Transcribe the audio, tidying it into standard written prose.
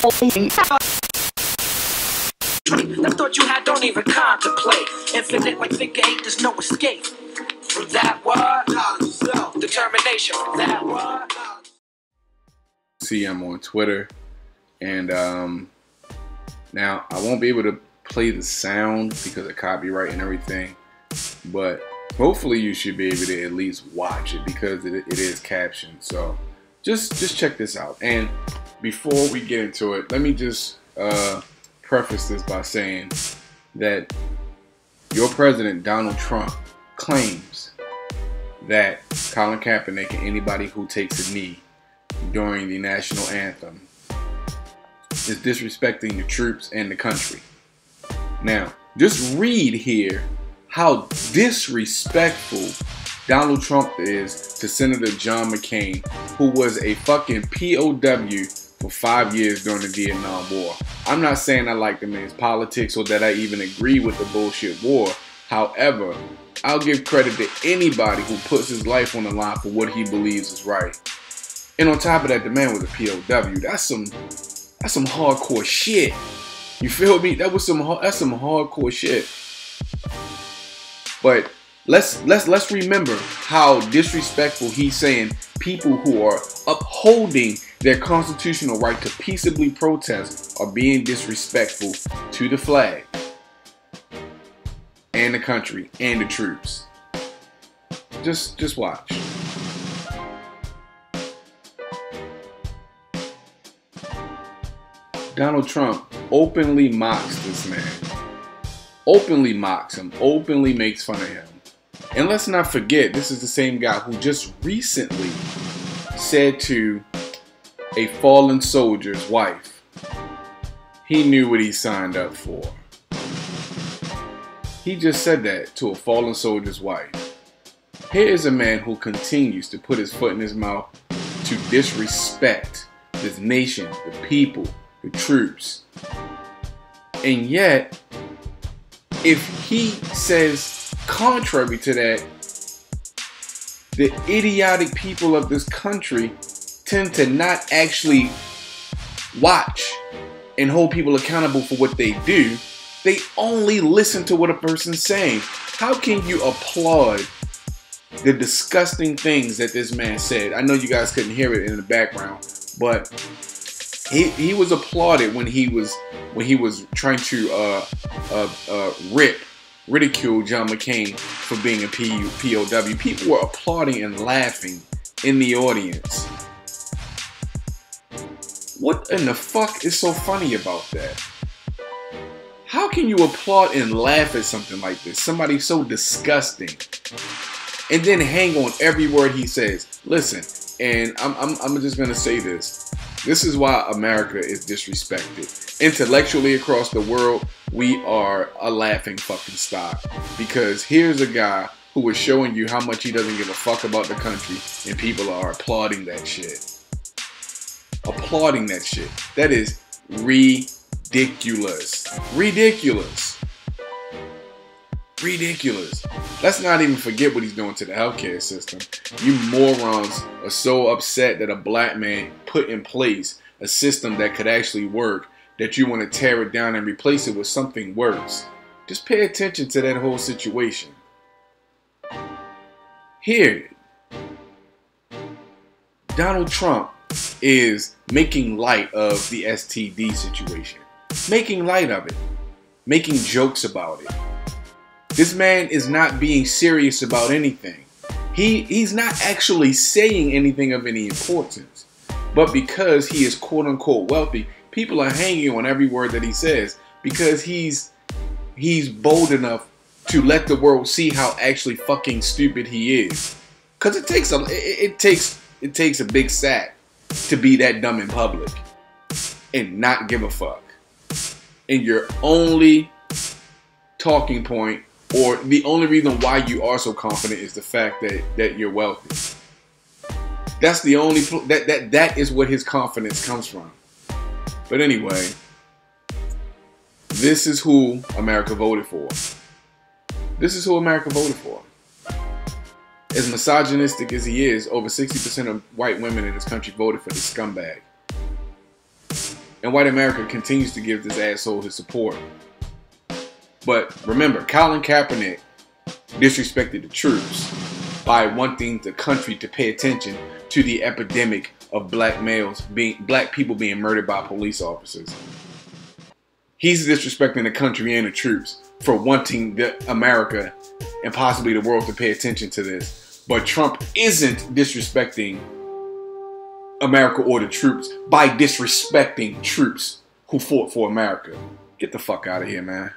That thought you had, don't even contemplate. Infinite like figure eight, there's no escape. From that word, determination. From that word. See, I'm on Twitter, and now I won't be able to play the sound because of copyright and everything, but hopefully you should be able to at least watch it because it is captioned. So just check this out. And before we get into it, let me just preface this by saying that your president, Donald Trump, claims that Colin Kaepernick and anybody who takes a knee during the national anthem is disrespecting the troops and the country. Now, just read here how disrespectful Donald Trump is to Senator John McCain, who was a fucking POW for 5 years during the Vietnam War. I'm not saying I like the man's politics or that I even agree with the bullshit war. However, I'll give credit to anybody who puts his life on the line for what he believes is right. And on top of that, the man was a POW. That's some hardcore shit. You feel me? That's some hardcore shit. But let's remember how disrespectful he's saying people who are upholding their constitutional right to peaceably protest are being disrespectful to the flag and the country and the troops. Just watch. Donald Trump openly mocks this man. Openly mocks him. Openly makes fun of him. And let's not forget, this is the same guy who just recently said to a fallen soldier's wife, he knew what he signed up for. He just said that to a fallen soldier's wife. Here is a man who continues to put his foot in his mouth to disrespect this nation, the people, the troops. And yet, if he says contrary to that, the idiotic people of this country tend to not actually watch and hold people accountable for what they do. They only listen to what a person's saying. How can you applaud the disgusting things that this man said? I know you guys couldn't hear it in the background, but he was applauded when he was trying to ridicule John McCain for being a POW. People were applauding and laughing in the audience. What in the fuck is so funny about that? How can you applaud and laugh at something like this? Somebody so disgusting. And then hang on every word he says. Listen, and I'm just gonna say this. This is why America is disrespected. Intellectually across the world, we are a laughing fucking stock. Because here's a guy who is showing you how much he doesn't give a fuck about the country, and people are applauding that shit. Applauding that shit. That is ridiculous. Ridiculous. Ridiculous. Let's not even forget what he's doing to the healthcare system. You morons are so upset that a black man put in place a system that could actually work that you want to tear it down and replace it with something worse. Just pay attention to that whole situation. Here, Donald Trump is making light of the STD situation. Making light of it. Making jokes about it. This man is not being serious about anything. He's not actually saying anything of any importance. But because he is quote unquote wealthy, people are hanging on every word that he says because he's bold enough to let the world see how actually fucking stupid he is. Cause it takes a big sack to be that dumb in public and not give a fuck. And your only talking point, or the only reason why you are so confident, is the fact that you're wealthy. That's the only that is what his confidence comes from. But anyway, this is who America voted for. This is who America voted for. As misogynistic as he is, over 60% of white women in this country voted for this scumbag. And white America continues to give this asshole his support. But remember, Colin Kaepernick disrespected the troops by wanting the country to pay attention to the epidemic of black people being murdered by police officers. He's disrespecting the country and the troops for wanting America and possibly the world to pay attention to this. But Trump isn't disrespecting America or the troops by disrespecting troops who fought for America. Get the fuck out of here, man.